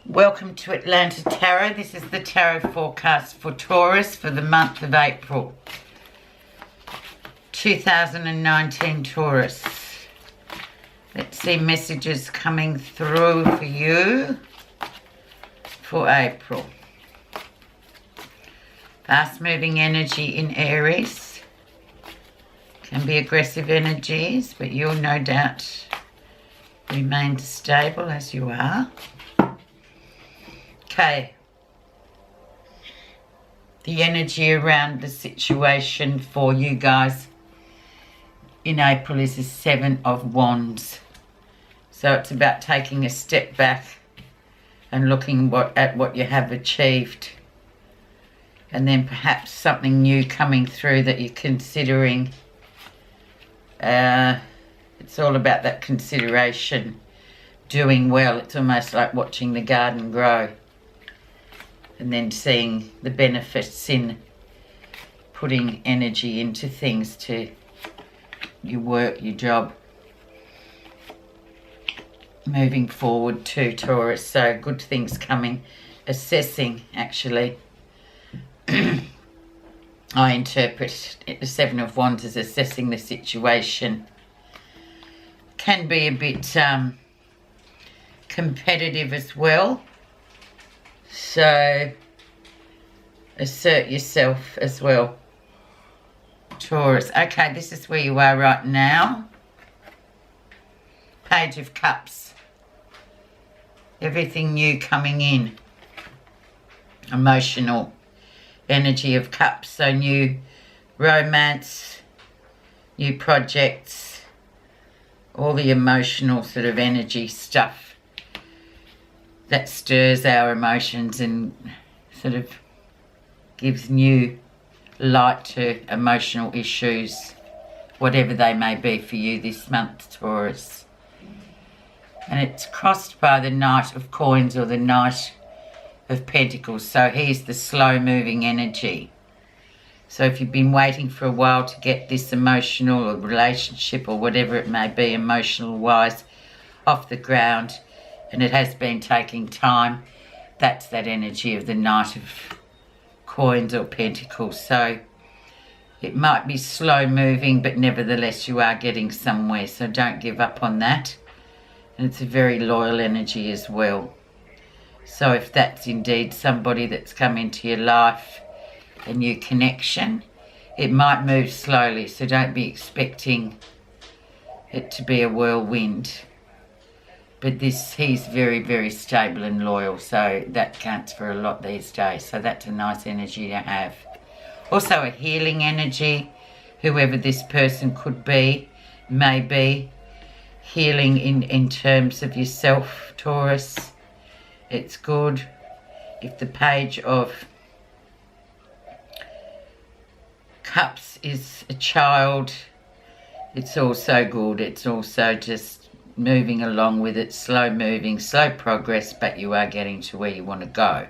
Welcome to Atlanta Tarot. This is the tarot forecast for Taurus for the month of April 2019 Taurus. Let's see messages coming through for you for April. Fast moving energy in Aries. Can be aggressive energies, but you'll no doubt remain stable as you are. Okay. The energy around the situation for you guys in April is the Seven of Wands. So it's about taking a step back and looking at what you have achieved. And then perhaps something new coming through that you're considering. It's all about that consideration, doing well. It's almost like watching the garden grow. And then seeing the benefits in putting energy into things, to your work, your job. Moving forward to Taurus, so good things coming. Assessing, actually. I interpret the Seven of Wands as assessing the situation. Can be a bit competitive as well. So, assert yourself as well, Taurus. Okay, this is where you are right now. Page of Cups. Everything new coming in. Emotional energy of Cups. So, new romance, new projects, all the emotional sort of energy stuff that stirs our emotions and sort of gives new light to emotional issues, whatever they may be for you this month, Taurus. And it's crossed by the Knight of Coins or the Knight of Pentacles. So here's the slow-moving energy. So if you've been waiting for a while to get this emotional or relationship or whatever it may be, emotional-wise, off the ground, and it has been taking time, that's that energy of the Knight of Coins or Pentacles. So it might be slow moving, but nevertheless you are getting somewhere, so don't give up on that. And it's a very loyal energy as well. So if that's indeed somebody that's come into your life, a new connection, it might move slowly, so don't be expecting it to be a whirlwind. But he's very, very stable and loyal, so that counts for a lot these days. So that's a nice energy to have. Also a healing energy, whoever this person could be, may be. Healing in terms of yourself, Taurus. It's good. If the Page of Cups is a child, it's also good. It's also just moving along with it, slow moving, slow progress, but you are getting to where you want to go.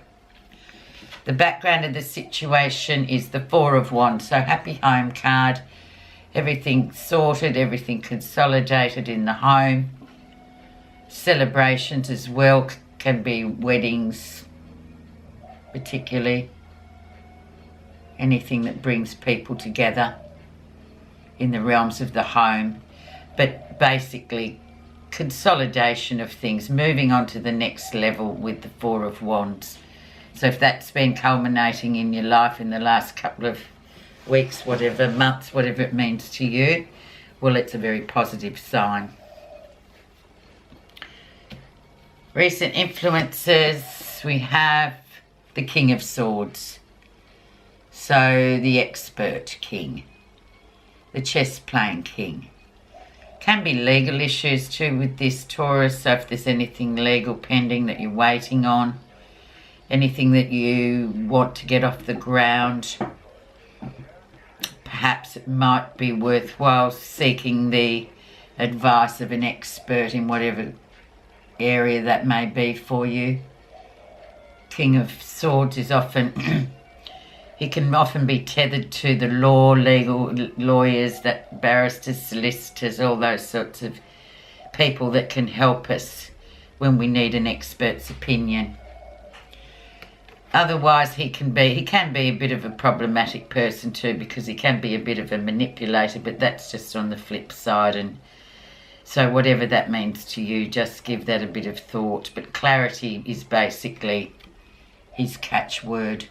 The background of the situation is the Four of Wands, so happy home card, everything sorted, everything consolidated in the home. Celebrations as well, can be weddings, particularly anything that brings people together in the realms of the home, but basically consolidation of things, moving on to the next level with the Four of Wands. So if that's been culminating in your life in the last couple of weeks, whatever, months, whatever it means to you, well, it's a very positive sign. Recent influences, we have the King of Swords. So the expert king, the chess playing king. Can be legal issues too with this, Taurus. So if there's anything legal pending that you're waiting on, anything that you want to get off the ground, perhaps it might be worthwhile seeking the advice of an expert in whatever area that may be for you. King of Swords is often he can often be tethered to the law, legal lawyers, that barristers, solicitors, all those sorts of people that can help us when we need an expert's opinion. Otherwise, he can be a bit of a problematic person too, because he can be a bit of a manipulator, but that's just on the flip side. And so whatever that means to you, just give that a bit of thought. But clarity is basically his catchword,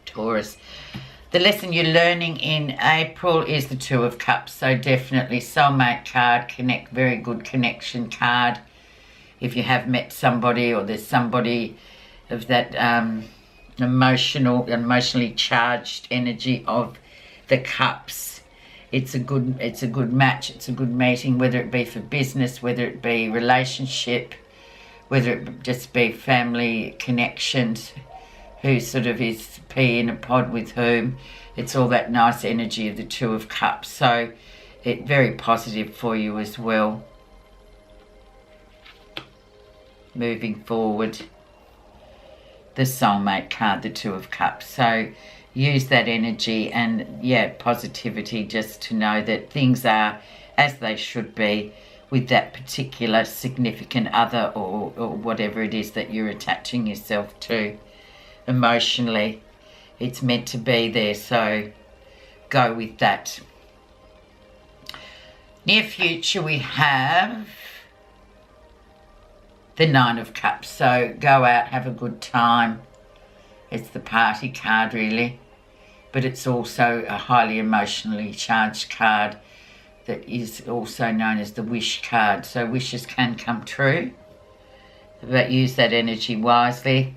Taurus. The lesson you're learning in April is the Two of Cups. So definitely soulmate card, very good connection card. If you have met somebody, or there's somebody of that emotionally charged energy of the cups, it's a good match, it's a good meeting, whether it be for business, whether it be relationship, whether it just be family connections, who sort of is pea in a pod with whom. It's all that nice energy of the Two of Cups. So it's very positive for you as well. Moving forward, the soulmate card, the Two of Cups. So use that energy and, yeah, positivity, just to know that things are as they should be with that particular significant other, or whatever it is that you're attaching yourself to emotionally. It's meant to be there, so go with that. Near future, we have the Nine of Cups. So go out, have a good time. It's the party card, really, but it's also a highly emotionally charged card that is also known as the wish card. So wishes can come true, but use that energy wisely.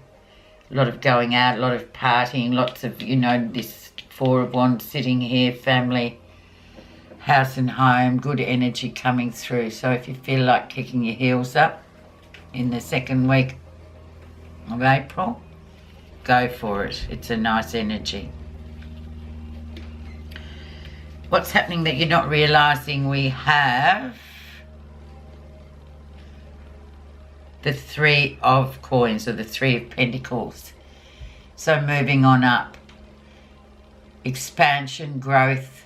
A lot of going out, a lot of partying, lots of, you know, this Four of Wands sitting here, family, house and home, good energy coming through. So if you feel like kicking your heels up in the second week of April, go for it. It's a nice energy. What's happening that you're not realising? We have the Three of Coins, or the Three of Pentacles. So moving on up, expansion, growth,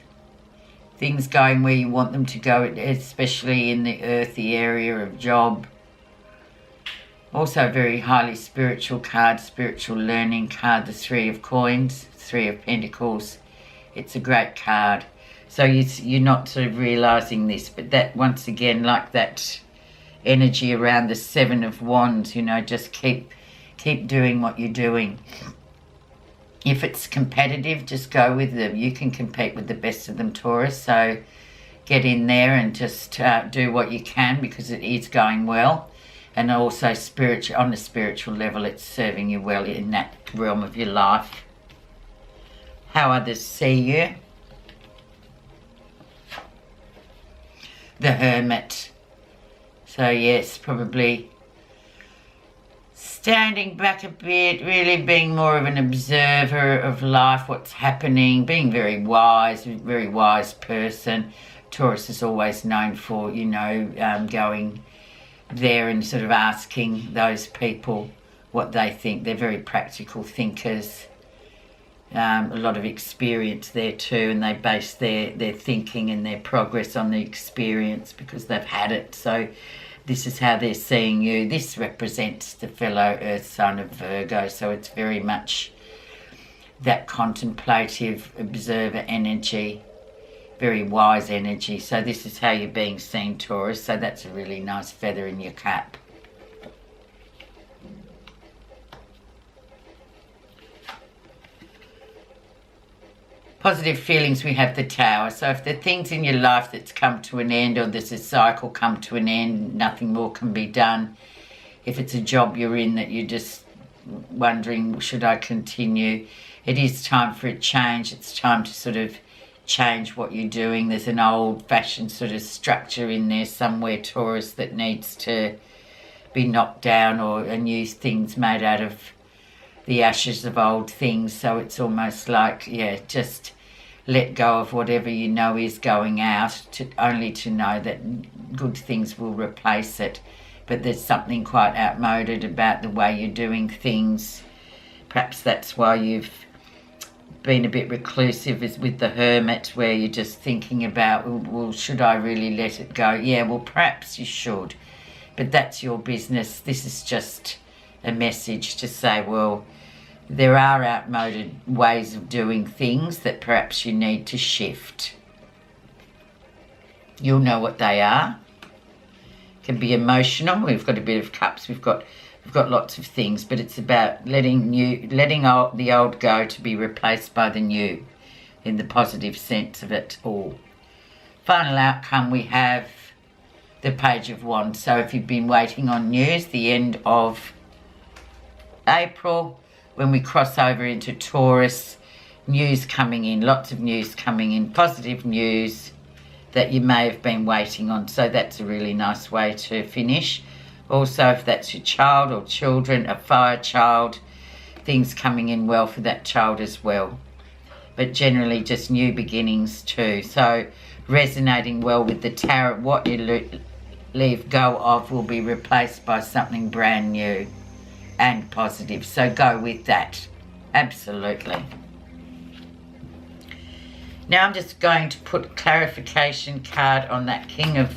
things going where you want them to go, especially in the earthy area of job. Also a very highly spiritual card, spiritual learning card, the Three of Coins, Three of Pentacles. It's a great card. So you're not sort of realising this, but that, once again, like that energy around the Seven of Wands, you know, just keep doing what you're doing. If it's competitive, just go with them. You can compete with the best of them, Taurus. So get in there and just do what you can, because it is going well. And also on a spiritual level, it's serving you well in that realm of your life. How others see you. The Hermit. So yes, probably standing back a bit, really being more of an observer of life, what's happening, being very wise person. Taurus is always known for, you know, going there and sort of asking those people what they think. They're very practical thinkers. A lot of experience there too, and they base their thinking and their progress on the experience because they've had it. So this is how they're seeing you. This represents the fellow earth sign of Virgo, so it's very much that contemplative observer energy, very wise energy. So this is how you're being seen, Taurus. So that's a really nice feather in your cap. Positive feelings, we have the Tower. So if there are things in your life that's come to an end, or there's a cycle come to an end, nothing more can be done. If it's a job you're in that you're just wondering, should I continue? It is time for a change. It's time to sort of change what you're doing. There's an old-fashioned sort of structure in there somewhere, Taurus, that needs to be knocked down, or a new things made out of the ashes of old things. So it's almost like, yeah, just let go of whatever you know is going out, only to know that good things will replace it. But there's something quite outmoded about the way you're doing things. Perhaps that's why you've been a bit reclusive, is with the Hermit, where you're just thinking about, well, should I really let it go? Yeah, well, perhaps you should, but that's your business. This is just a message to say, well, there are outmoded ways of doing things that perhaps you need to shift. You'll know what they are. Can be emotional. We've got a bit of cups. We've got lots of things, but it's about letting the old go to be replaced by the new, in the positive sense of it all. Final outcome, we have the Page of Wands. So if you've been waiting on news, the end of April, when we cross over into Taurus, news coming in, lots of news coming in, positive news that you may have been waiting on. So that's a really nice way to finish. Also, if that's your child or children, a fire child, things coming in well for that child as well. But generally just new beginnings too. So resonating well with the Tarot, what you leave go of will be replaced by something brand new and positive. So go with that. Absolutely. Now I'm just going to put clarification card on that King of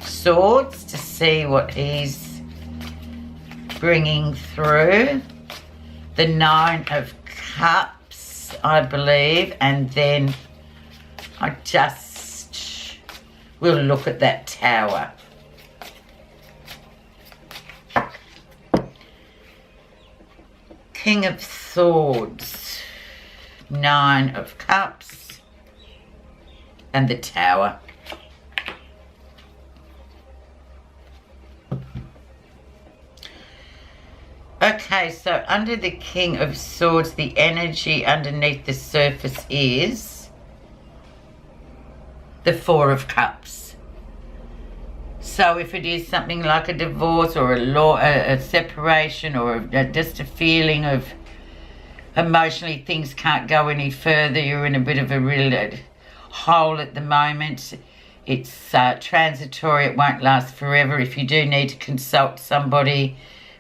Swords to see what he's bringing through. The Nine of Cups, I believe, and then I just will look at that Tower. King of Swords, Nine of Cups, and the Tower. Okay, so under the King of Swords, the energy underneath the surface is the Four of Cups. So if it is something like a divorce or a separation, or just a feeling of emotionally things can't go any further, you're in a bit of a real hole at the moment. It's transitory, it won't last forever. If you do need to consult somebody,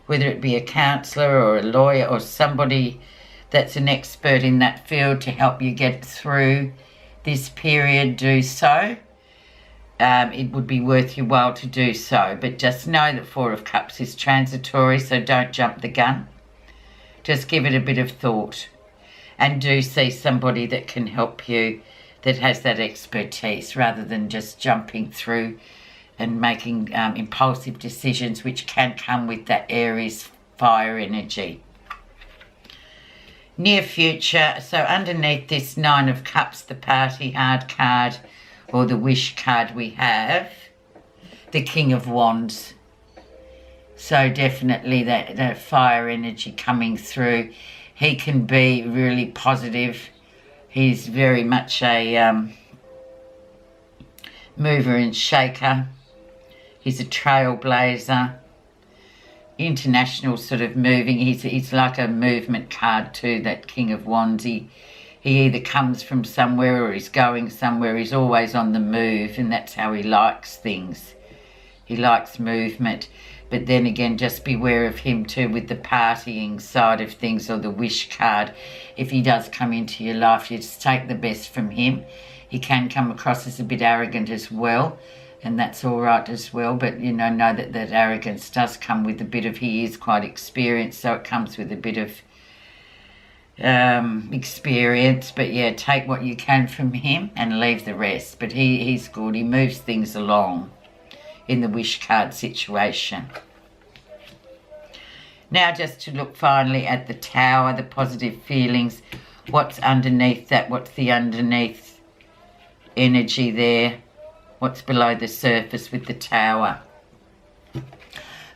whether it be a counsellor or a lawyer or somebody that's an expert in that field to help you get through this period, do so. It would be worth your while to do so. But just know that Four of Cups is transitory, so don't jump the gun. Just give it a bit of thought. And do see somebody that can help you, that has that expertise, rather than just jumping through and making impulsive decisions, which can come with that Aries fire energy. Near future, so underneath this Nine of Cups, the party hard card or the wish card, we have the King of Wands. So definitely that fire energy coming through. He can be really positive. He's very much a mover and shaker. He's a trailblazer, international sort of moving. He's like a movement card too, that King of Wands. He either comes from somewhere or he's going somewhere. He's always on the move, and that's how he likes things. He likes movement. But then again, just beware of him too with the partying side of things, or the wish card. If he does come into your life, you just take the best from him. He can come across as a bit arrogant as well, and that's all right as well. But, you know that arrogance does come with a bit of, he is quite experienced, so it comes with a bit of experience. But yeah, take what you can from him and leave the rest. But he's good. He moves things along in the wish card situation. Now just to look finally at the Tower, the positive feelings. What's underneath that? What's the underneath energy there? What's below the surface with the Tower?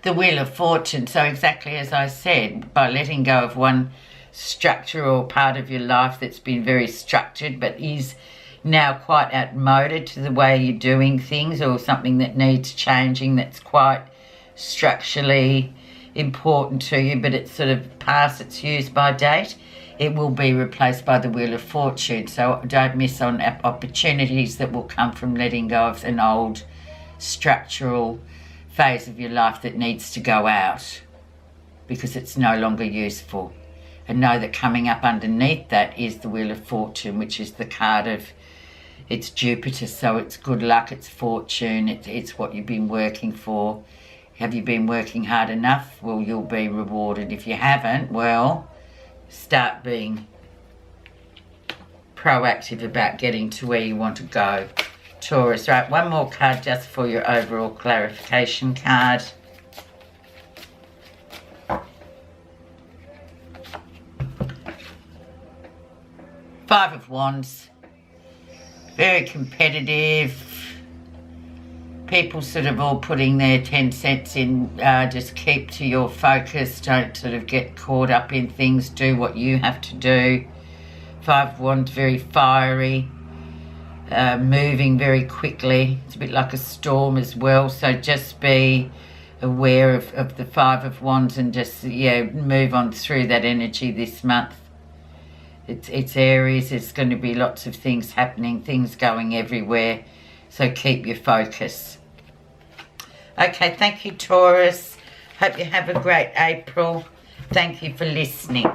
The Wheel of Fortune. So exactly as I said, by letting go of one structure or part of your life that's been very structured but is now quite outmoded to the way you're doing things, or something that needs changing that's quite structurally important to you, but it's sort of past its use by date, it will be replaced by the Wheel of Fortune. So don't miss on opportunities that will come from letting go of an old structural phase of your life that needs to go out because it's no longer useful. And know that coming up underneath that is the Wheel of Fortune, which is the card of, it's Jupiter, so it's good luck, it's fortune, it's what you've been working for. Have you been working hard enough? Well, you'll be rewarded. If you haven't, well, start being proactive about getting to where you want to go, Taurus. Right, one more card just for your overall clarification card. Five of Wands. Very competitive. People sort of all putting their 10 cents in. Just keep to your focus. Don't sort of get caught up in things. Do what you have to do. Five of Wands, very fiery. Moving very quickly. It's a bit like a storm as well. So just be aware of the Five of Wands and just, yeah, move on through that energy this month. It's Aries. There's going to be lots of things happening, things going everywhere. So keep your focus. Okay, thank you, Taurus. Hope you have a great April. Thank you for listening.